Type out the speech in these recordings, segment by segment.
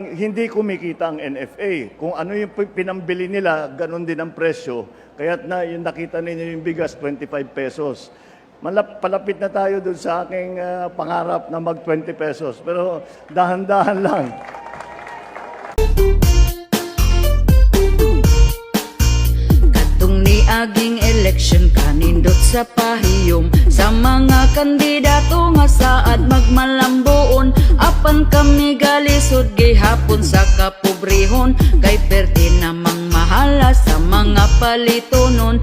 Hindi kumikita ang NFA. Kung ano yung pinambili nila, ganun din ang presyo. Kaya't na, yung nakita ninyo yung bigas, 25 pesos. Palapit na tayo dun sa aking pangarap na mag 20 pesos. Pero dahan-dahan lang. Katong niaging election kanindot sa pahiyom sa mga kandidato nga saad magmalambuon. Apan kami galisod gihapon sa kapobrehon, kay perti namang mahala sa mga palitonon.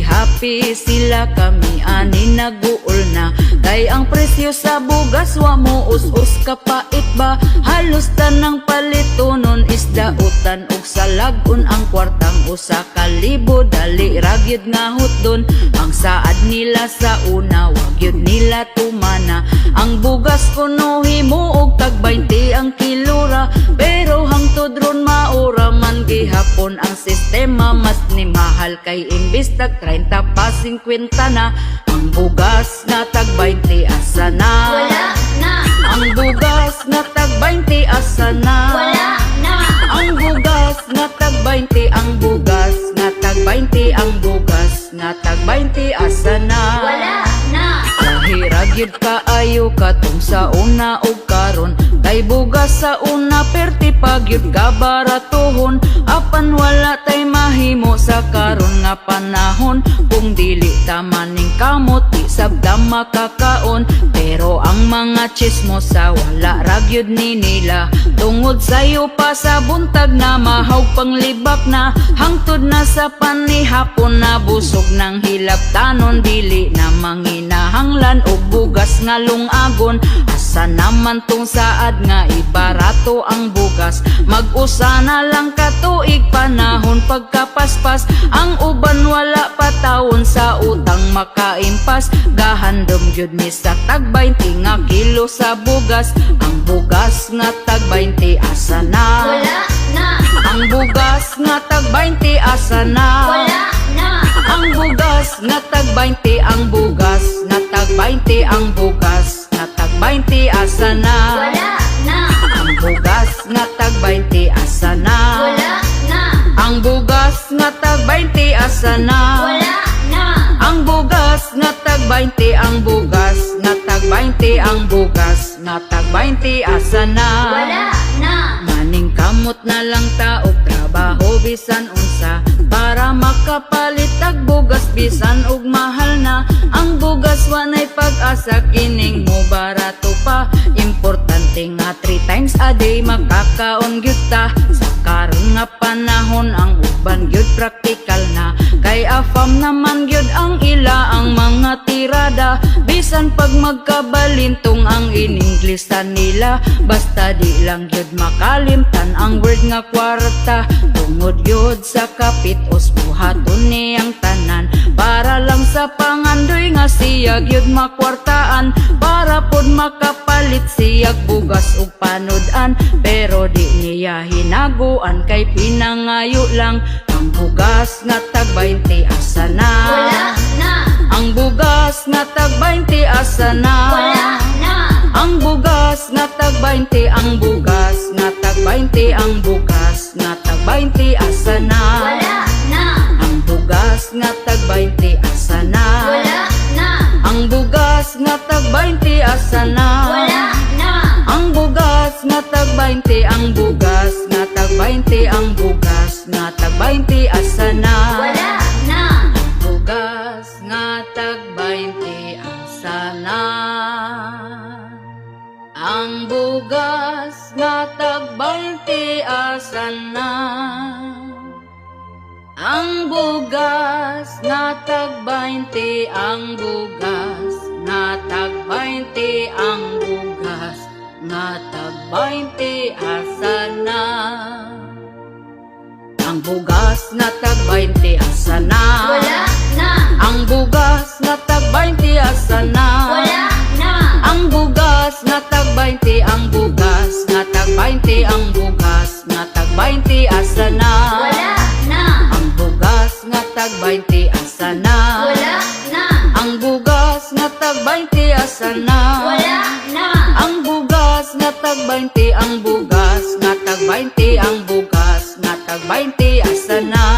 Happy sila kami ani naguol na, kay ang presyo sa bugas wa mo us-us kapait ba. Halos tanang palitonon isda utan ug salagon, ang kwartang usa ka libo dali ragyod nga hutdon. Ang saad nila sa una wag yun nila tumana, ang bugas kuno himo og tag 20 ang kilora. Pero hangtod ron maura man gihapon ang sistema, mas ni mahal kay imbis tag 30 pa 50 na. Ang bugas na tag 20 asa na? Wala na. Ang bugas na tag 20 asa na? Wala na. Ang bugas na tag 20, ang bugas na tag 20, ang bugas na tag 20 asa na? Wala na. Kahiragyod kaayo katong sa una og karon, kay bugas sa una perti pagyud ka baratuhon. Apan wala tay mahimo sa karon nga panahon, kung dili ta maning kamot di sabda makakaon. Pero ang mga chismos sa wala ragyod ni nila, tungod sayo pa sa buntag na mahaw panglibak na. Hangtod na sa panihapon na busog ng hilabtanon, dili na manginahanglan og bugas nga lungagon. Asa naman tong saad nga ibarato ang bugas, mag-usa na lang katuig panahon pagkapaspas. Ang uban wala pa taon sa utang makaimpas, gahandom gyud mi sa tag 20 nga kilo sa bugas. Ang bugas nga tag 20 asa na? Wala na. Ang bugas nga tag 20 asa na? Wala na. Ang bugas nga tag 20, ang bugas nga tag 20, ang bugas nga tag 20 asa na? Wala na. Ang bugas nga tag 20 asa na? Wala na. Ang bugas nga tag 20 asa na? Wala na. Ang bugas nga tag 20, ang bugas nga tag 20, ang bugas nga tag 20 asa na? Wala na. Maning kamot na lang ta og trabaho bisan unsa, para makapalit tag bugas bisan og mahal na. Ang bugas wanay pag-asa kining mo barato pa, importante nga 3 times a day makakaon gyud ta. Sa karon nga panahon ang uban gyud praktikal na, kay afam naman gyud ang ila ang mga tirada. Bisan pag magkabalintong ang ininglesan nila, basta di lang gyud makalimtan ang word nga kwarta. Tungod gyud sa kapit buhaton niyang tanan, para lang sa pangandoy nga siya gyud makwartaan, para pod makapalit siyag bugas ug panudan. Pero di niya hinaguan kay pinangayo lang. Ang bugas nga tag 20 asa na? Wala na. Ang bugas nga tag 20 asa na? Wala na. Ang bugas nga tag 20, ang bugas nga tag 20, ang bugas nga tag 20 asa na? Wala na. Ang bugas nga tag 20 asa na? Wala na. Ang bugas nga tag 20 asa na? Wala na. Ang bugas nga tag 20, ang bugas nga tag 20, ang bugas nga tag 20 asa na? Wala na. Ang bugas nga tag 20 asa na? Ang bugas nga tag 20 asa na? Ang bugas nga tag 20, ang bugas nga tag 20, ang bugas nga tag 20 asa na? Ang bugas nga tag 20 asa na? Wala na. Ang bugas nga tag 20 asa na? Wala na. Ang bugas nga tag 20, ang bugas nga tag 20, ang bugas nga tag 20 asa na? Wala na. Ang bugas nga tag 20 asa na? Wala na. Ang bugas nga tag 20 asa na? Wala na. Ang bugas nga tag 20, ang bugas nga tag tag 20 ang bugas, nga tag 20 asa na.